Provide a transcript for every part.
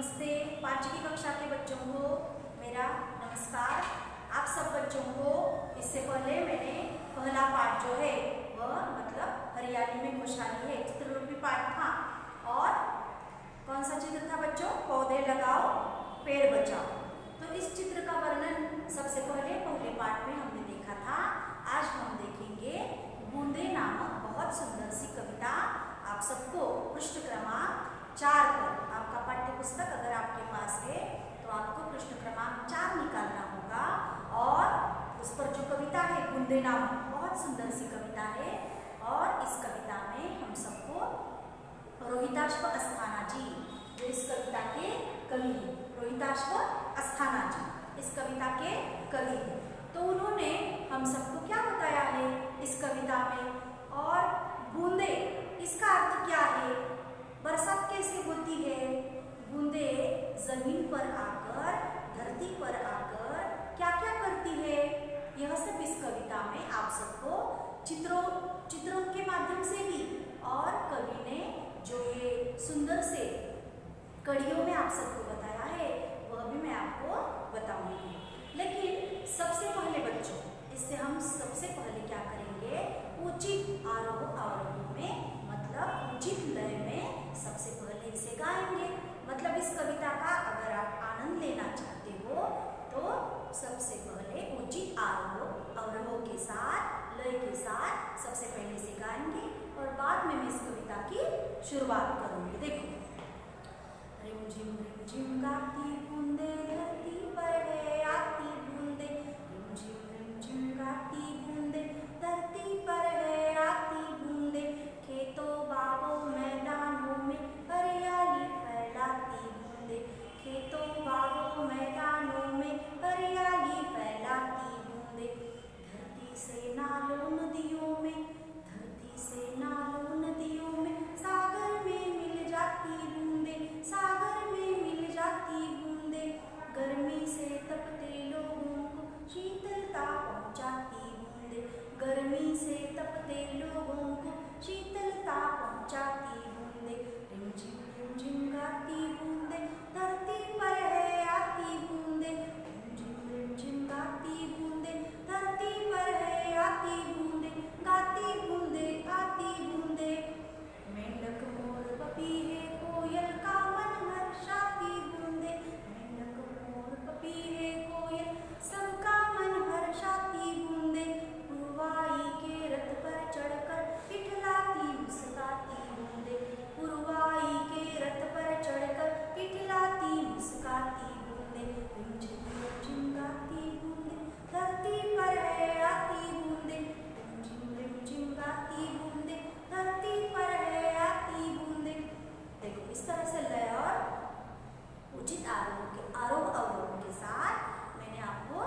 नमस्ते। 5वीं कक्षा के बच्चों को मेरा नमस्कार। आप सब बच्चों को इससे पहले मैंने पहला पाठ जो है वह मतलब हरियाली में खुशहाली है चित्र रूपी पाठ था। और कौन सा चित्र था बच्चों? पौधे लगाओ पेड़ बचाओ। तो इस चित्र का वर्णन सबसे पहले पाठ में हमने देखा था। आज हम देखेंगे बूंदे नामक बहुत सुंदर सी कविता। आप सबको पृष्ठ क्रमांक 4 पर, आपका पाठ्य पुस्तक अगर आपके पास है तो आपको पृष्ठ क्रमांक 4 निकालना होगा। और उस पर जो कविता है बूंदे नामक बहुत सुंदर सी कविता है। और इस कविता में हम सबको रोहिताश्व अस्थाना जी जो इस कविता के कवि हैं, रोहिताश्व अस्थाना जी इस कविता के कवि हैं। तो उन्होंने हम सबको क्या बताया है इस कविता में? और बूंदे इसका अर्थ क्या है? बरसात कैसे होती है? बूंदे जमीन पर आकर, धरती पर आकर क्या क्या करती है, यह सब इस कविता में आप सबको चित्रों के माध्यम से भी और कवि ने जो ये सुंदर से कड़ियों में आप सबको बताया है वह भी मैं आपको बताऊंगी। लेकिन सबसे पहले बच्चों, इससे हम सबसे पहले क्या करेंगे? उचित आरोह अवरोह में मतलब उचित लय में सबसे पहले इसे गाएंगे। मतलब इस कविता का अगर आप आनंद लेना चाहते हो तो सबसे पहले उचित आरोह अवरोह के साथ, लय के साथ सबसे पहले इसे गाएंगे और बाद में मैं इस कविता की शुरुआत करूंगी। देखो, रिमझिम गाती बूंदे धरती पर है आती बूंदे, रिमझिम गाती बूंदे धरती पर है आती बूंदे, खेतों बागों मैदानों में हरियाली फैलाती बूंदे, खेतों बागों मैदानों में हरियाली फैलाती बूंदे, धरती से नालों नदियों में, धरती से नालों नदियों में सागर में मिल जाती बूंदे, सागर में मिल जाती बूंदे, गर्मी से तपते लोगों को शीतलता पहुंचाती बूंदे, गर्मी से तपते लोगों को शीतलता पहुंचाती बूंदे, रिमझिम गाती बूंदे धरती पर है आती बूंदे, रिमझिम गाती बूंदे धरती पर है आती बूंदे, गाती बूंदे आती बूंदे, मेंढक मोर पपीहे कोयल का मन हर्षाती बूंदे, मेंढक मोर पपीहे कोयल सबका मन हर्षाती बूंदे, पुरवाई के रथ पर चढ़कर इठलाती मुस्काती बूंदे, पुरवाई के रथ पर चढ़कर इठलाती मुस्काती बूंदे, रिमझिम गाती बूंदे धरती पर है आती बूंदे, रिमझिम गाती बूंदे धरती पर है आती बूंदे। देखो, इस तरह से लय और उचित आरोह अवरोह के साथ मैंने आपको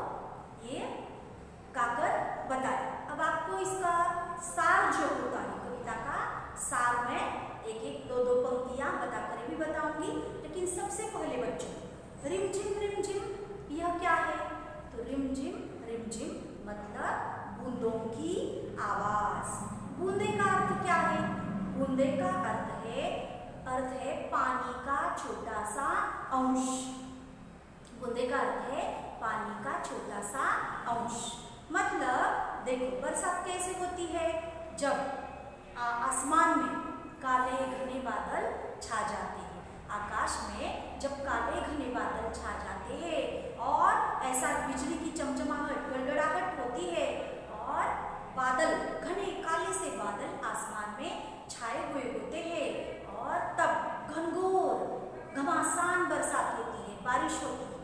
ये गाकर बताया। अब आपको इसका सार जो होता है कविता का सार मैं एक एक दो पंक्तियां बताकर भी बताऊंगी। लेकिन सबसे पहले बच्चों, रिमझिम यह क्या है? तो रिमझिम मतलब बूंदों की आवाज। बूंदे का अर्थ क्या है? बूंदे का अर्थ है पानी का छोटा सा अंश। बूंदे का अर्थ है पानी का छोटा सा अंश। मतलब देखो, बरसात कैसे होती है? जब आसमान में काले घने बादल छा जाते हैं, आकाश में जब काले घने बादल छा जाते हैं और ऐसा बिजली की चमचमाहट गड़गड़ाहट होती है और बादल घने काले से बादल आसमान में छाए हुए होते हैं और तब घनघोर घमासान बरसात होती है, बारिश होती है।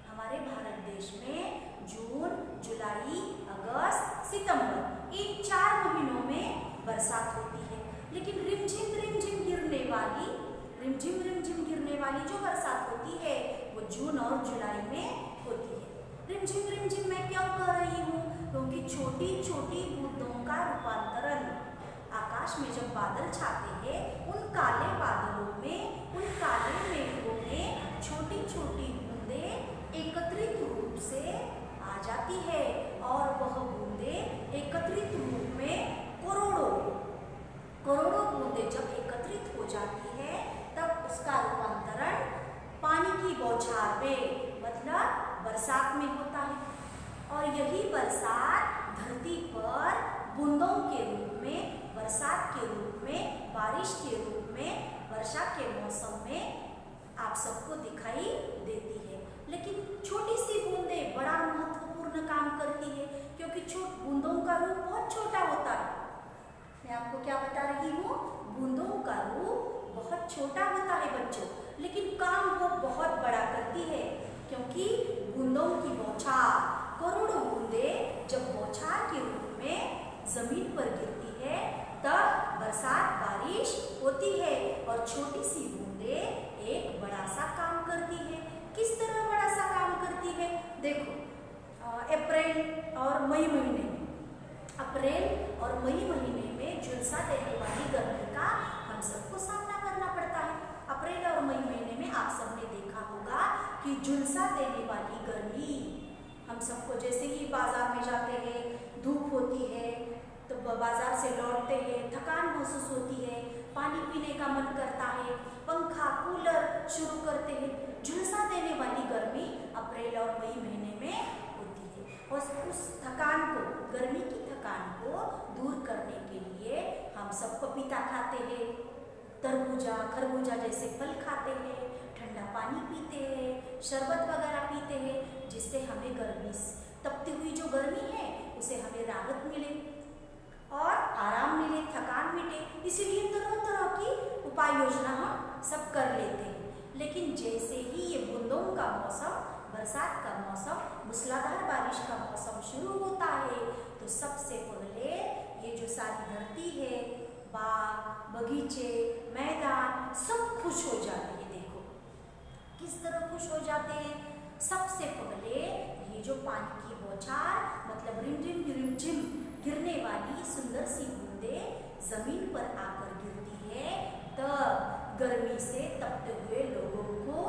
हमारे भारत देश में जून, जुलाई, अगस्त, सितंबर इन 4 महीनों में बरसात होती है। लेकिन रिमझिम गिरने वाली जो बरसात होती है वो जून और जुलाई में होती है। रिमझिम मैं क्यों कह रही हूँ? क्योंकि छोटी छोटी बूंदों का रूपांतरण आकाश में जब बादल छाते हैं उन काले बादलों में, उन काले मेघों में छोटी छोटी बूंदे एकत्रित रूप से आ जाती है और वह बूंदे एकत्रित रूप में करोड़ों बूंदे जब एकत्रित हो जाती है तब उसका रूपांतरण बरसात धरती पर बूंदों के रूप में, बरसात के रूप में, बारिश के रूप में, वर्षा के मौसम में आप सबको दिखाई देती है। लेकिन छोटी सी बूंदें बड़ा महत्वपूर्ण काम करती है, क्योंकि बूंदों का रूप बहुत छोटा होता है। मैं आपको क्या बता रही हूँ, बूंदों का रूप बहुत छोटा होता है बच्चों, लेकिन काम वो बहुत बड़ा करती है, क्योंकि बूंदों की बौछार, करोड़ों बूंदें जब बौछार के रूप में जमीन पर गिरती है तब बरसात बारिश होती है। और छोटी सी बूंदें एक बड़ा सा काम करती है। किस तरह बड़ा सा काम करती है? देखो, अप्रैल और मई महीने में, अप्रैल और मई महीने में झुलसा देने वाली गर्मी का हम सबको सामना करना पड़ता है। अप्रैल और मई महीने में आप सबने देखा होगा कि झुलसा देने वाली गर्मी, हम सबको जैसे ही बाजार में जाते हैं, धूप होती है तो बाजार से लौटते हैं, थकान महसूस होती है, पानी पीने का मन करता है, पंखा कूलर शुरू करते हैं। झुलसा देने वाली गर्मी अप्रैल और मई महीने में होती है। और उस थकान को, गर्मी की थकान को दूर करने के लिए हम सब पपीता खाते हैं, तरबूजा खरबूजा जैसे फल खाते हैं, ठंडा पानी पीते हैं, शरबत वगैरह पीते हैं, जिससे हमें गर्मी, तपती हुई जो गर्मी है उसे हमें राहत मिले और आराम मिले, थकान मिटे। इसीलिए तरह तरह की उपाय योजना हम सब कर लेते हैं। लेकिन जैसे ही ये बूंदों का मौसम, बरसात का मौसम, मूसलाधार बारिश का मौसम शुरू होता है तो सबसे पहले ये जो सारी धरती है, बाग बगीचे मैदान सब खुश हो जाते हैं। देखो किस तरह खुश हो जाते हैं। सबसे पहले ये जो पानी की बौछार, मतलब रिमझिम रिमझिम गिरने वाली सुंदर सी बूंदें जमीन पर आकर गिरती है, तब गर्मी से तपते हुए लोगों को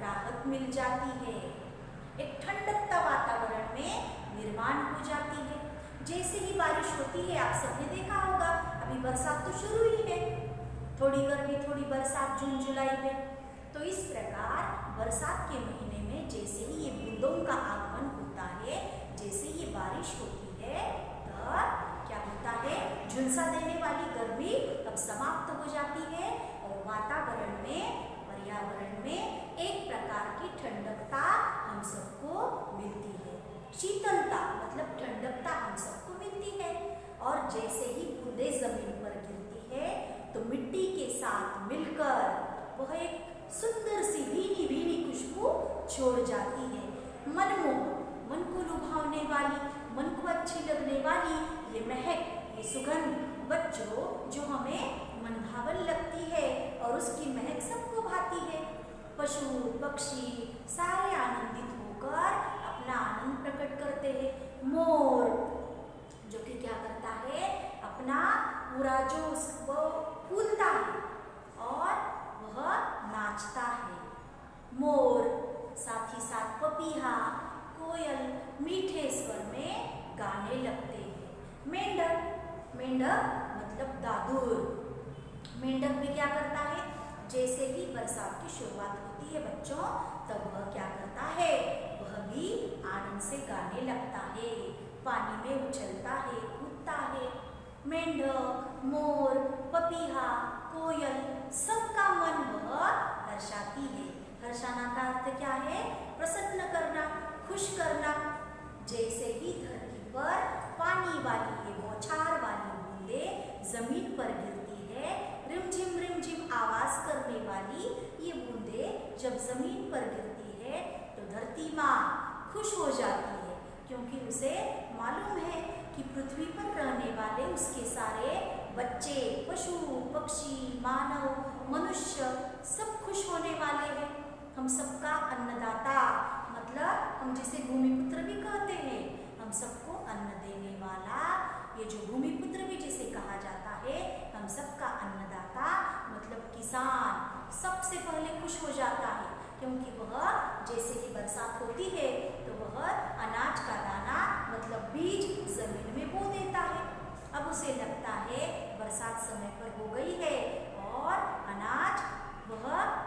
राहत मिल जाती है। एक ठंडकता वातावरण में निर्माण हो जाती है। जैसे ही बारिश होती है, आप सबने देखा होगा, अभी बरसात तो शुरू ही है, थोड़ी गर्मी थोड़ी बरसात जून जुलाई में। तो इस प्रकार बरसात के महीने में जैसे ही ये बूंदों का आगमन होता है, जैसे ये बारिश होती है, तब क्या होता है, झुलसा देने वाली गर्मी अब समाप्त हो जाती है और वातावरण में, पर्यावरण में एक प्रकार की ठंडकता हम सबको मिलती है। शीतलता मतलब ठंडकता हम सबको मिलती है। और जैसे ही बूंदें जमीन पर गिरती है तो मिट्टी के साथ मिलकर वह एक सुंदर सी भीनी भीनी खुशबू छोड़ जाती है। मन को लुभावने वाली, मन को अच्छी लगने वाली ये महक, ये सुगंध बच्चों जो हमें मन भावन लगती है और उसकी महक सबको भाती है। पशु पक्षी सारे आनंदित होकर अपना आनंद प्रकट करते हैं। मोर जो कि क्या करता है, अपना पूरा जो वो फूलता है और वह नाचता है। मोर, साथ ही साथ पपीहा, कोयल मीठे स्वर में गाने लगते हैं। मेंढक, मेंढक मतलब दादुर, मेंढक भी क्या करता है, जैसे ही बरसात की शुरुआत होती है बच्चों, तब वह क्या करता है, वह भी आनंद से गाने लगता है, पानी में उछलता है, कूदता है। मेंढक, मोर, पपीहा, कोयल सबका मन वह हर्षाती है। हर्षाना का अर्थ क्या है, प्रसन्न करना, खुश करना। जैसे ही धरती पर पानी वाली ये बौछार वाली बूंदें जमीन पर गिरती है, रिमझिम रिमझिम आवाज करने वाली ये बूंदें जब जमीन पर गिरती है तो धरती माँ खुश हो जाती है, क्योंकि उसे मालूम है कि पृथ्वी पर रहने वाले उसके सारे बच्चे, पशु पक्षी, मानव, मनुष्य सब खुश होने वाले हैं। हम सबका अन्नदाता, मतलब हम जिसे भूमिपुत्र भी कहते हैं, हम सबको अन्न देने वाला, ये जो भूमिपुत्र भी जिसे कहा जाता है, हम सबका अन्नदाता मतलब किसान सबसे पहले खुश हो जाता है, क्योंकि वह जैसे ही बरसात होती है तो वह अनाज का दाना मतलब बीज जमीन में बो देता है। अब उसे लगता है बरसात समय पर हो गई है और अनाज वह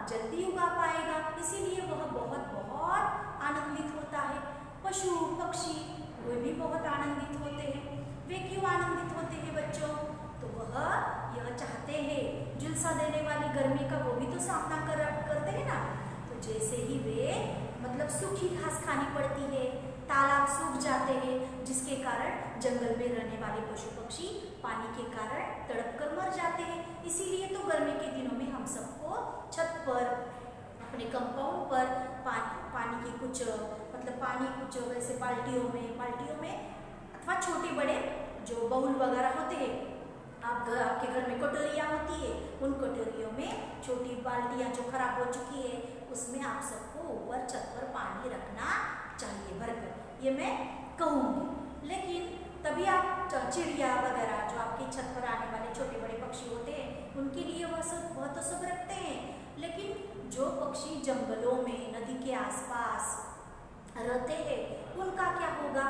जल्दी उगा पाएगा, इसीलिए वह बहुत बहुत आनंदित होता है। पशु पक्षी वे भी बहुत वे क्यों आनंदित होते हैं बच्चों? तो वह यह चाहते हैं, झुलसा देने वाली गर्मी का वो भी तो सामना करते हैं ना। तो जैसे ही वे मतलब सूखी घास खानी पड़ती है, तालाब सूख जाते हैं, जिसके कारण जंगल में रहने वाले पशु पक्षी पानी के कारण तड़प कर मर जाते हैं। इसीलिए तो गर्मी के दिनों में हम सबको छत पर, अपने कंपाउंड पर पानी की कुछ मतलब पानी कुछ वैसे बाल्टियों में अथवा छोटे बड़े जो बाउल वगैरह होते हैं, आपके घर में कटोरियाँ होती है, उन कटोरियों में छोटी बाल्टियाँ जो खराब हो चुकी है उसमें आप सबको ऊपर छत पर पानी रखना चाहिए भरकर, ये मैं कहूँगी। लेकिन तभी आप चिड़िया वगैरह जो आपकी छत पर आने वाले छोटे बड़े पक्षी होते हैं उनके लिए वह तो सब रखते हैं। लेकिन जो पक्षी जंगलों में, नदी के आसपास रहते हैं उनका क्या होगा?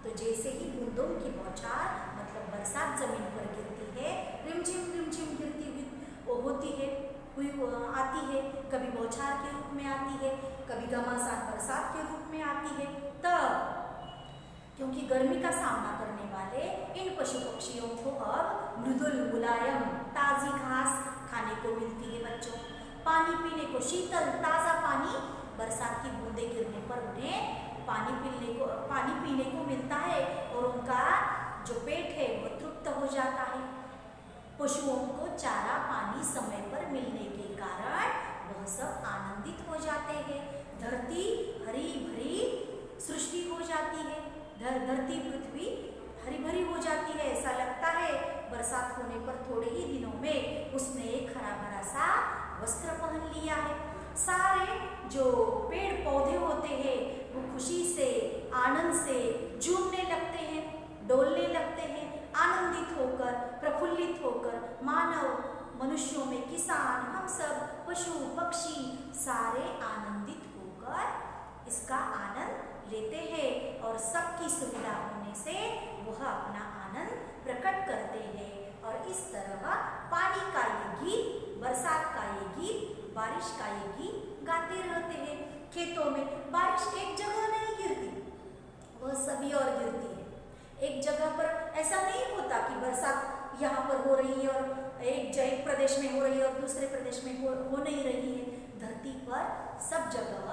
तो जैसे ही बूंदों की बौछार मतलब बरसात जमीन पर गिरती है, रिमझिम गिरती हुई होती है, आती है, कभी बौछार के रूप में आती है, कभी घमासान बरसात के रूप में आती है, तब क्योंकि गर्मी का सामना करने वाले इन पशु पक्षियों को अब मृदुल मुलायम ताजी घास खाने को मिलती है बच्चों। पानी पीने को शीतल ताज़ा पानी बरसात की बूंदें गिरने पर उन्हें पानी पीने को मिलता है और उनका जो पेट है वो तृप्त हो जाता है। पशुओं को चारा पानी समय पर मिलने के कारण वह सब आनंदित हो जाते हैं। धरती हरी भरी सृष्टि हो जाती है, धरती पृथ्वी हरी भरी हो जाती है। ऐसा लगता है बरसात होने पर थोड़े ही दिनों में उसने एक हरा भरा सा वस्त्र पहन लिया है। सारे जो पेड़ पौधे होते हैं वो खुशी से, आनंद से झूमने लगते हैं, डोलने लगते हैं, आनंदित होकर, प्रफुल्लित होकर। मानव, मनुष्यों में किसान, हम सब पशु पक्षी सारे आनंदित होकर इसका आनंद लेते हैं और सबकी सुविधा होने से वह अपना आनंद प्रकट करते हैं। और इस तरह पानी का ये गीत, बरसात का ये गीत, बारिश का ये गीत गाते रहते हैं। खेतों में बारिश एक जगह नहीं गिरती, वह सभी और गिरती है। एक जगह पर ऐसा नहीं होता कि बरसात यहाँ पर हो रही है और एक प्रदेश में हो रही है और दूसरे प्रदेश में हो नहीं रही है। धरती पर सब जगह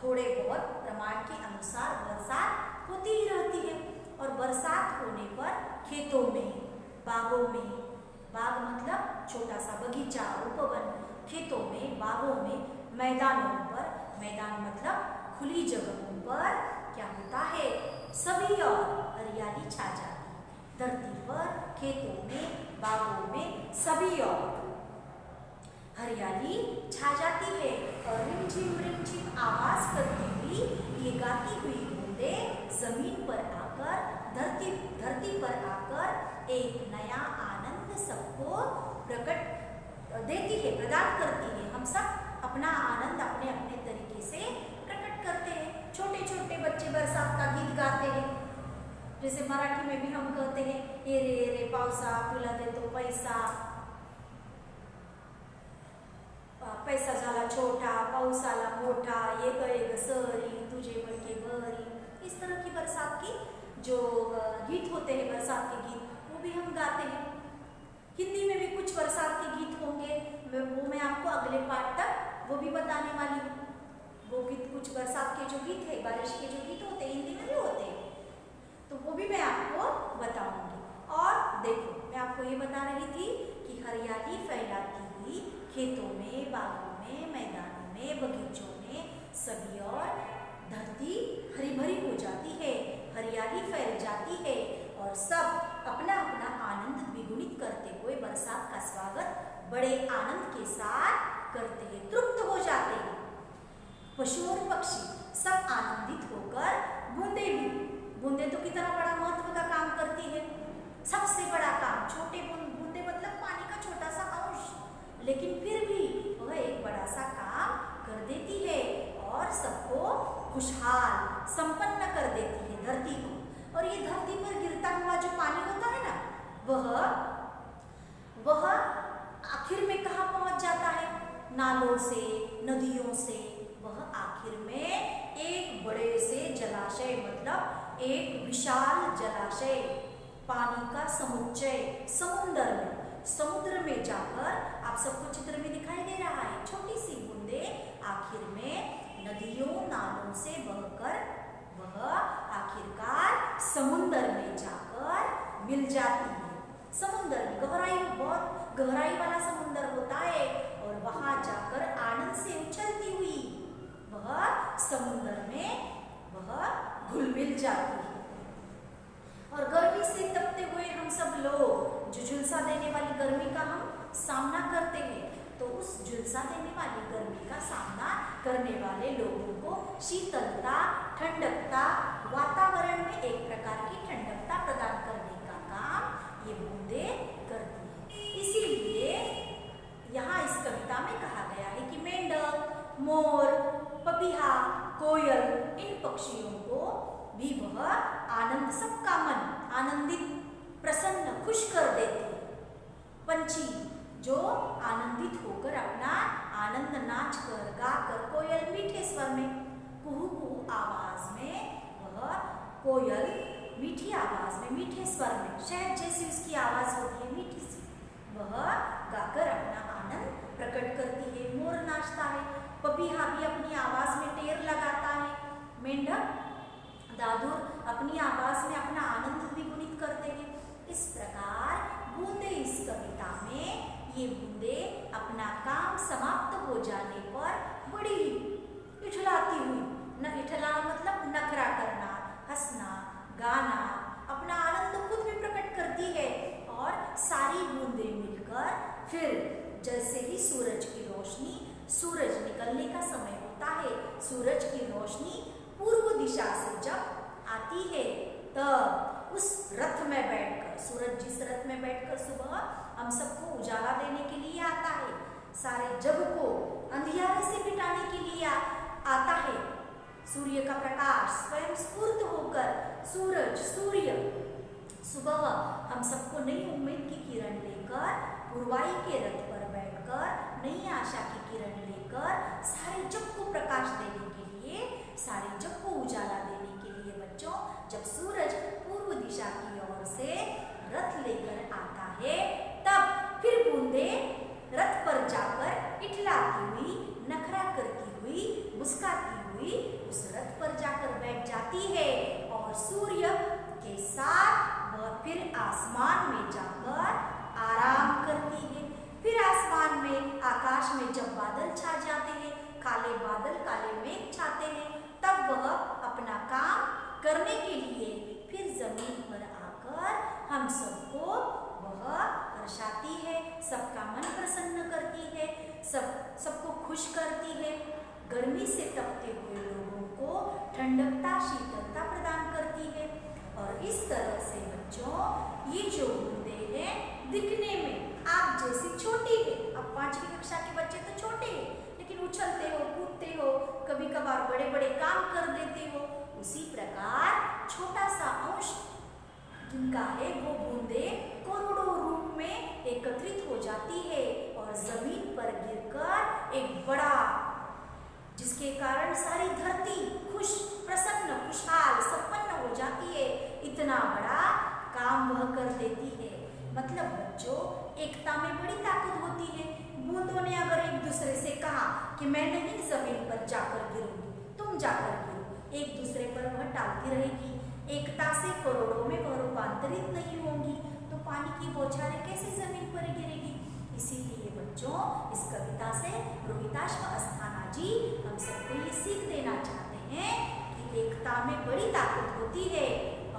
थोड़े बहुत प्रमाण के अनुसार बरसात होती ही रहती है। और बरसात होने पर खेतों में, बागों में, बाग मतलब छोटा सा बगीचा, उपवन, खेतों में, बागों में, मैदानों पर, मैदान मतलब खुली जगहों पर क्या होता है? सभी और हरियाली छा जाती है। धरती पर, खेतों में, बागों में सभी और हरियाली छा जाती है और रिमझिम आवाज करती हुई ये गाती हुई बूंदें जमीन पर आकर, धरती पर आकर एक नया आनंद सबको देती है, प्रदान करती है। हम सब अपना आनंद अपने अपने तरीके से प्रकट करते हैं। छोटे छोटे बच्चे बरसात का गीत गाते हैं, जैसे मराठी में भी हम कहते हैं, ए रे पावसा तुला देतो पैसा, पैसा झाला छोटा पाऊस आला मोठा, ये गए सरी तुझे बडके बरी। इस तरह की बरसात की जो गीत होते हैं, बरसात के गीत, वो भी हम गाते हैं। हिंदी में भी कुछ बरसात के गीत होंगे, वो मैं आपको अगले पार्ट तक वो भी बताने वाली हूँ। वो गीत, कुछ बरसात के जो गीत है, बारिश के जो गीत होते हैं, हिंदी में भी होते हैं, तो वो भी मैं आपको बताऊंगी। और देखो, मैं आपको ये बता रही थी कि हरियाली फैलाती हुई खेतों में, बागों में, मैदानों में, बगीचों में सभी और धरती हरी भरी हो जाती है, हरियाली फैल जाती है और सब अपना अपना आनंद द्विगुणित करते हुए बरसात का स्वागत बड़े आनंद के साथ करते हैं, तृप्त हो जाते हैं। पशु और पक्षी सब आनंदित होकर, बूंदे तो कितना बड़ा महत्व का काम करती है। सबसे बड़ा काम, छोटे बूंदे मतलब पानी का छोटा सा अंश, लेकिन फिर भी वह एक बड़ा सा काम कर देती है और सबको खुशहाल, संपन्न कर देती है धरती को। और ये धरती पर गिरता हुआ जो पानी होता है ना, वह आखिर में कहाँ पहुंच जाता है? नालों से, नदियों से, वह आखिर में एक बड़े से जलाशय, मतलब एक विशाल जलाशय, पानी का समुच्चय, समुद्र में जाकर आप सबको चित्र में दिखाई दे रहा है, छोटी सी बूंदे आखिर में नदियों नालों से बहकर वह आखिरकार समुद्र में जाकर मिल जाती है। समुद्र में गहराई, बहुत गहराई वाला समुद्र होता है और वहां जाकर आनंद से उछलती हुई वह समुद्र में वह घुल मिल जाती है। और गर्मी से तपते हुए हम सब लोग जो झुलसा देने वाली गर्मी का हम सामना करते हैं, तो उस झुलसा देने वाली गर्मी का सामना करने वाले लोगों को शीतलता, ठंडकता, वातावरण में एक प्रकार की ठंडकता प्रदान करने का काम ये बूंदे करती है। इसीलिए यहाँ इस कविता में कहा गया है कि मेंढक, मोर, पपीहा, कोयल, इन पक्षियों को भी वह आनंद, सबका मन आनंदित, प्रसन्न, खुश कर देती है। पंछी जो आनंदित होकर अपना आनंद नाच कर, गाकर, कोयल मीठे स्वर में, कुहू कुहू आवाज में, वह कोयल मीठी आवाज में, मीठे स्वर में, शहद जैसी उसकी आवाज होती है मीठी सी, वह गाकर अपना आनंद प्रकट करती है। मोर नाचता है, पपीहा भी अपनी आवाज में टेर लगाता है, मेंढक, दादुर अपनी आवाज में अपना आनंद द्विगुणित करते हैं। इस प्रकार बूंदे, इस कविता में ये बूंदे अपना काम समाप्त हो जाने पर बड़ी इठलाती हुई, न इठलाना मतलब नखरा करना, हंसना, गाना, अपना आनंद खुद भी प्रकट करती है। और सारी बूंदे मिलकर फिर जैसे ही सूरज की रोशनी, सूरज निकलने का समय होता है, सूरज की रोशनी पूर्व दिशा से जब आती है, तब उस रथ में बैठकर, सूरज जिस रथ में बैठकर सुबह हम सबको उजाला देने के लिए आता है, सारे जग को अंधियारे से मिटाने के लिए आता है, सूर्य का प्रकाश स्वयं स्फूर्त होकर सूर्य सुबह हम सबको नई उम्मीद की किरण लेकर, पूर्वाई के रथ पर बैठकर, नई आशा की किरण लेकर सारे जग को प्रकाश देने के लिए, सारे जग को उजाला देने के लिए बच्चों, जब सूरज पूर्व दिशा की ओर से रथ लेकर आता है, तब फिर बूंदे रथ पर जाकर इठलाती हुई, नखरा करती हुई, मुस्काती हुई उस रथ पर जाकर बैठ जाती है और सूर्य के साथ वह फिर आसमान में जाकर आराम करती है। फिर आसमान में, आकाश में जब बादल छा जाते हैं, काले बादल, काले मेघ छाते हैं, तब वह अपना काम करने के लिए फिर जमीन पर आकर हम सबको वह हर्षाती है, सबका मन प्रसन्न करती है, सबको खुश करती है, गर्मी से तपते हुए लोगों को ठंडकता, शीतलता प्रदान करती है। और इस तरह से बच्चों, ये जो बूंदे हैं, दिखने में आप जैसी छोटी है, अब 5वीं कक्षा के बच्चे तो छोटे हैं, लेकिन उछलते हो, कूदते हो, कभी कभार बड़े बड़े काम कर देते हो, उसी प्रकार छोटा सा अंश जिनका है वो बूंदे करोड़ों रूप में एकत्रित हो जाती है और जमीन पर गिरकर एक बड़ा, जिसके कारण सारी धरती खुश, प्रसन्न, खुशहाल, संपन्न हो जाती है, इतना बड़ा काम वह कर देती है। मतलब बच्चों, एकता में बड़ी ताकत होती है। बूंदों ने अगर एक दूसरे से कहा कि मैं नहीं जमीन पर जाकर गिरूंगी, तुम जाकर गिरो, एक दूसरे पर वह टालती रहेगी, एकता से करोड़ों में वह रूपांतरित नहीं होंगी, तो पानी की बौछारें कैसे जमीन पर गिरेगी। इसीलिए बच्चों, इस कविता से रोहिताश्व अस्थाना जी हम सबको ये सीख देना चाहते हैं कि एकता में बड़ी ताकत होती है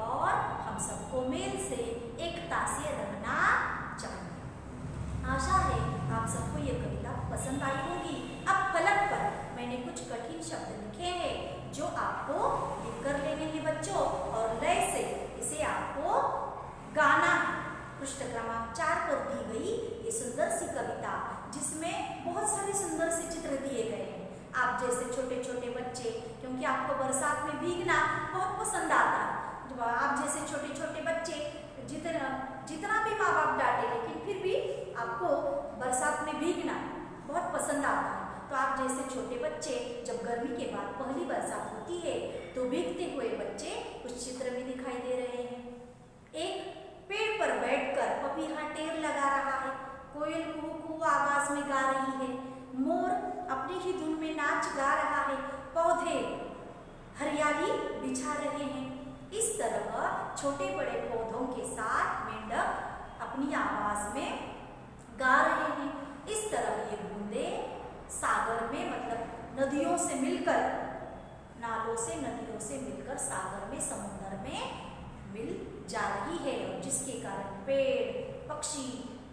और हम सबको मेल से, एकता से रहना चाहिए। आशा है आप सबको ये कविता पसंद आई होगी। अब फलक पर मैंने कुछ कठिन शब्द लिखे हैं जो आपको लिख कर लेने हैं बच्चों, और लय से इसे आपको गाना है। पृष्ठ क्रमांक 4 पर दी गई ये सुंदर सी कविता, जिसमें बहुत सारे सुंदर से चित्र दिए गए हैं। आप जैसे छोटे छोटे बच्चे, क्योंकि आपको बरसात में भीगना बहुत पसंद आता है, तो आप जैसे छोटे छोटे बच्चे जितना भी माँ बाप डांटे, लेकिन फिर भी आपको बरसात में भीगना बहुत पसंद आता है। तो आप जैसे छोटे बच्चे जब गर्मी के बाद पहली बरसात होती है तो भीगते हुए बच्चे उस चित्र में दिखाई दे रहे हैं। एक पर बैठकर पपीहा टेर लगा रहा है, कोयल कुहू कुहू आवाज में गा रही है, मोर अपनी ही धुन में नाच गा रहा है, पौधे हरियाली बिछा रहे हैं। इस तरह छोटे बड़े पौधों के साथ मेंढक अपनी आवाज में गा रहे हैं। इस तरह ये बूंदें सागर में मतलब नदियों से मिलकर, नालों से नदियों से मिलकर सागर में समुद्र में मिल जा रही है, और जिसके कारण पेड़ पक्षी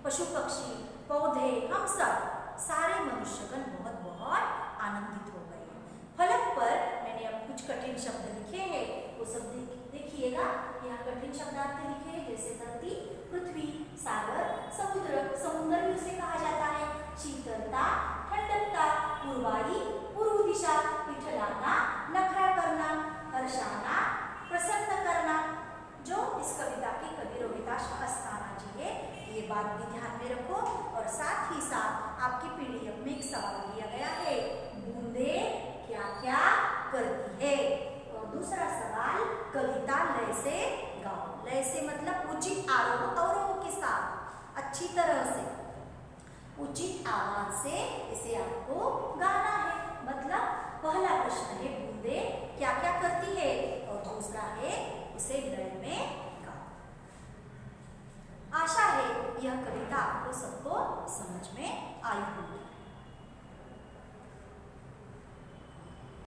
पशु पक्षी पौधे हम सब सारे मनुष्यगण बहुत बहुत आनंदित हो गए हैं। फलक पर मैंने अब कुछ कठिन शब्द लिखे हैं, वो सब देखिएगा। यहाँ कठिन शब्दार्थ लिखे हैं, जैसे धरती, पृथ्वी, सागर, समुद्र। समुद्र भी उसे कहा जाता है। शीतलता, ठंडकता, पूर्वाई, पूर्व दिशा, इठलाना, नखरा करना, हर्षाना, प्रसन्न करना। जो इस कविता के कवि रोहिताश अस्थाना जी है, ये बात भी ध्यान में रखो। और साथ ही साथ आपके पीडीएफ में एक सवाल दिया गया है, बूंदे क्या क्या करती है। और दूसरा सवाल, कविता लय से गाओ। लय से मतलब उचित आरोह अवरोह के साथ, अच्छी तरह से, उचित आवाज से इसे आपको गाना है। मतलब पहला प्रश्न है, बूंदे क्या क्या करती है, और दूसरा